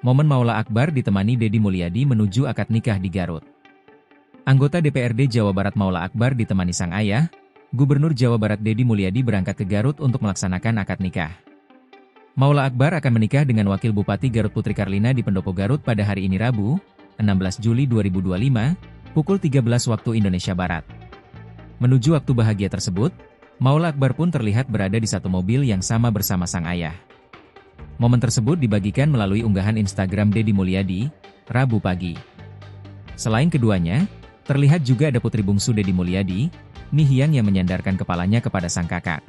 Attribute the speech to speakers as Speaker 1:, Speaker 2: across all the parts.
Speaker 1: Momen Maula Akbar ditemani Deddy Mulyadi menuju akad nikah di Garut. Anggota DPRD Jawa Barat Maula Akbar ditemani sang ayah, Gubernur Jawa Barat Deddy Mulyadi berangkat ke Garut untuk melaksanakan akad nikah. Maula Akbar akan menikah dengan Wakil Bupati Garut Putri Karlina di Pendopo Garut pada hari ini Rabu, 16 Juli 2025, pukul 13 waktu Indonesia Barat. Menuju waktu bahagia tersebut, Maula Akbar pun terlihat berada di satu mobil yang sama bersama sang ayah. Momen tersebut dibagikan melalui unggahan Instagram Deddy Mulyadi, Rabu pagi. Selain keduanya, terlihat juga ada putri bungsu Deddy Mulyadi, Nihian yang menyandarkan kepalanya kepada sang kakak.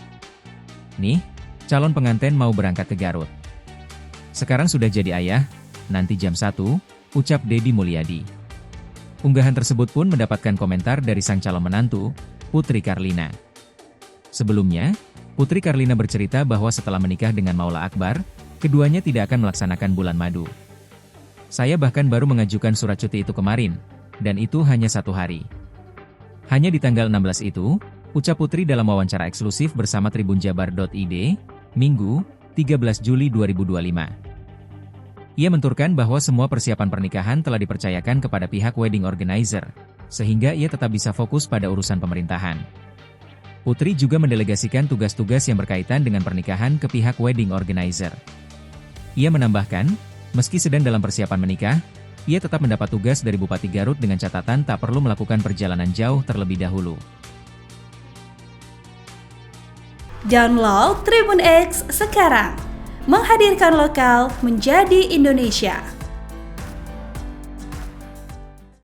Speaker 1: Nih, calon pengantin mau berangkat ke Garut. Sekarang sudah jadi ayah, nanti jam 1, ucap Deddy Mulyadi. Unggahan tersebut pun mendapatkan komentar dari sang calon menantu, Putri Karlina. Sebelumnya, Putri Karlina bercerita bahwa setelah menikah dengan Maula Akbar, keduanya tidak akan melaksanakan bulan madu. Saya bahkan baru mengajukan surat cuti itu kemarin, dan itu hanya 1 hari. Hanya di tanggal 16 itu, ucap Putri dalam wawancara eksklusif bersama tribunjabar.id, Minggu, 13 Juli 2025. Ia menturkan bahwa semua persiapan pernikahan telah dipercayakan kepada pihak wedding organizer, sehingga ia tetap bisa fokus pada urusan pemerintahan. Putri juga mendelegasikan tugas-tugas yang berkaitan dengan pernikahan ke pihak wedding organizer. Ia menambahkan, meski sedang dalam persiapan menikah, ia tetap mendapat tugas dari Bupati Garut dengan catatan tak perlu melakukan perjalanan jauh terlebih dahulu.
Speaker 2: Download Tribun X sekarang, menghadirkan lokal menjadi Indonesia.